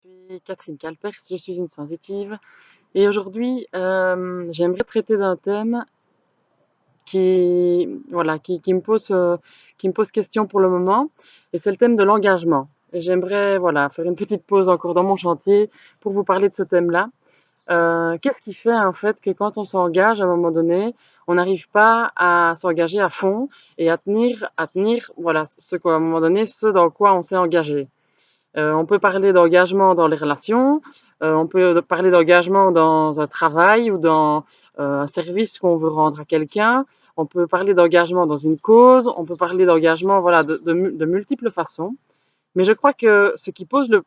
Je suis Catherine Calpers, je suis une sensitive et aujourd'hui j'aimerais traiter d'un thème qui me pose question pour le moment, et c'est le thème de l'engagement. Et j'aimerais faire une petite pause encore dans mon chantier pour vous parler de ce thème-là. Qu'est-ce qui fait en fait que quand on s'engage à un moment donné, on n'arrive pas à s'engager à fond et à tenir ce qu'à un moment donné, ce dans quoi on s'est engagé. On peut parler d'engagement dans les relations, on peut parler d'engagement dans un travail ou dans un service qu'on veut rendre à quelqu'un, on peut parler d'engagement dans une cause, on peut parler d'engagement de multiples façons. Mais je crois que ce qui pose le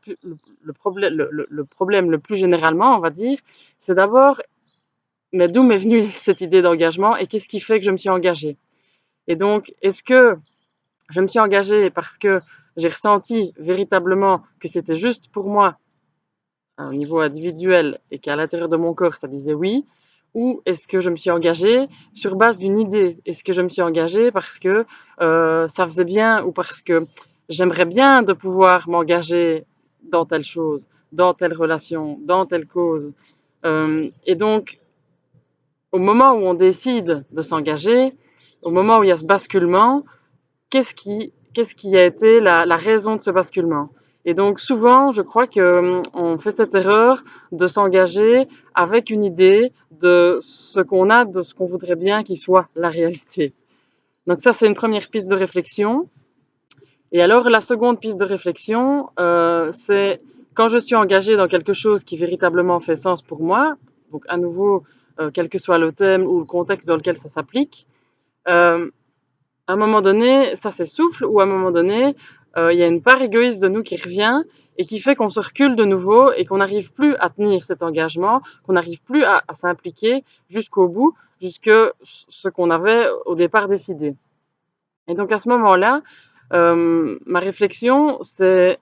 problème le plus généralement, on va dire, c'est d'abord, mais d'où m'est venue cette idée d'engagement et qu'est-ce qui fait que je me suis engagée. Et donc, est-ce que je me suis engagée parce que j'ai ressenti véritablement que c'était juste pour moi au niveau individuel et qu'à l'intérieur de mon corps ça disait oui, ou est-ce que je me suis engagée sur base d'une idée? Est-ce que je me suis engagée parce que ça faisait bien ou parce que j'aimerais bien de pouvoir m'engager dans telle chose, dans telle relation, dans telle cause? Et donc, au moment où on décide de s'engager, au moment où il y a ce basculement, qu'est-ce qui a été la raison de ce basculement? Et donc souvent, je crois que on fait cette erreur de s'engager avec une idée de ce qu'on a, de ce qu'on voudrait bien qu'il soit la réalité. Donc ça, c'est une première piste de réflexion. Et alors, la seconde piste de réflexion, c'est quand je suis engagée dans quelque chose qui véritablement fait sens pour moi, donc à nouveau, quel que soit le thème ou le contexte dans lequel ça s'applique, euh, à un moment donné, ça s'essouffle ou à un moment donné, il y a une part égoïste de nous qui revient et qui fait qu'on se recule de nouveau et qu'on n'arrive plus à tenir cet engagement, qu'on n'arrive plus à s'impliquer jusqu'au bout, jusque ce qu'on avait au départ décidé. Et donc à ce moment-là, ma réflexion, c'est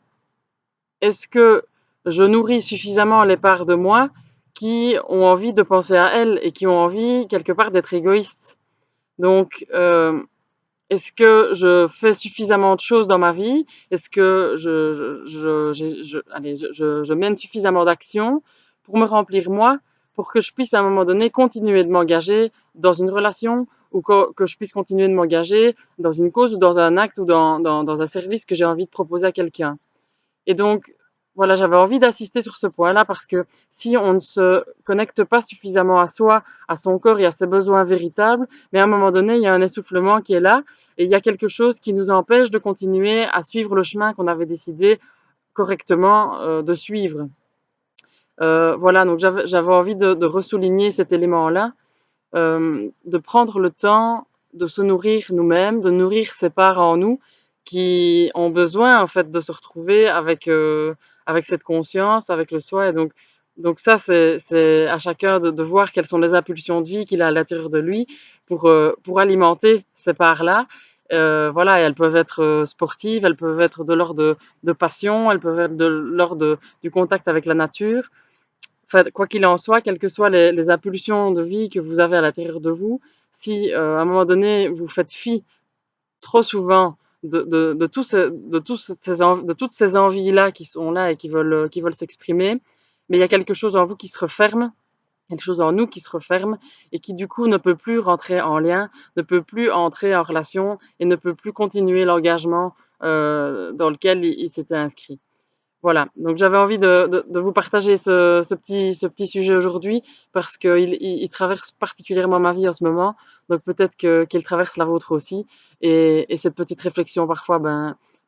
est-ce que je nourris suffisamment les parts de moi qui ont envie de penser à elles et qui ont envie quelque part d'être égoïstes. Donc, est-ce que je fais suffisamment de choses dans ma vie? Est-ce que je mène suffisamment d'actions pour me remplir moi, pour que je puisse à un moment donné continuer de m'engager dans une relation ou que je puisse continuer de m'engager dans une cause ou dans un acte ou dans un service que j'ai envie de proposer à quelqu'un. Et donc, voilà, j'avais envie d'insister sur ce point-là parce que si on ne se connecte pas suffisamment à soi, à son corps et à ses besoins véritables, mais à un moment donné, il y a un essoufflement qui est là et il y a quelque chose qui nous empêche de continuer à suivre le chemin qu'on avait décidé correctement de suivre. Voilà, donc j'avais envie de ressouligner cet élément-là, de prendre le temps de se nourrir nous-mêmes, de nourrir ces parts en nous qui ont besoin en fait de se retrouver avec cette conscience, avec le soi. Et donc ça, c'est à chacun de voir quelles sont les impulsions de vie qu'il a à l'intérieur de lui pour alimenter ces parts-là. Voilà, et elles peuvent être sportives, elles peuvent être de l'ordre de passion, elles peuvent être de l'ordre du contact avec la nature. Enfin, quoi qu'il en soit, quelles que soient les impulsions de vie que vous avez à l'intérieur de vous, si à un moment donné vous faites fi trop souvent de toutes ces envies-là qui sont là et qui veulent s'exprimer, mais il y a quelque chose en vous qui se referme, quelque chose en nous qui se referme et qui du coup ne peut plus rentrer en lien, ne peut plus entrer en relation et ne peut plus continuer l'engagement dans lequel il s'était inscrit. Voilà, donc j'avais envie de vous partager ce petit sujet aujourd'hui parce qu'il traverse particulièrement ma vie en ce moment, donc peut-être qu'il traverse la vôtre aussi. Et cette petite réflexion parfois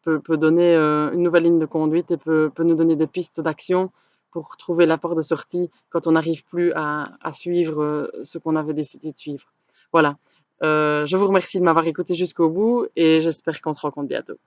peut donner une nouvelle ligne de conduite et peut nous donner des pistes d'action pour trouver la porte de sortie quand on n'arrive plus à suivre ce qu'on avait décidé de suivre. Voilà, je vous remercie de m'avoir écouté jusqu'au bout et j'espère qu'on se rencontre bientôt.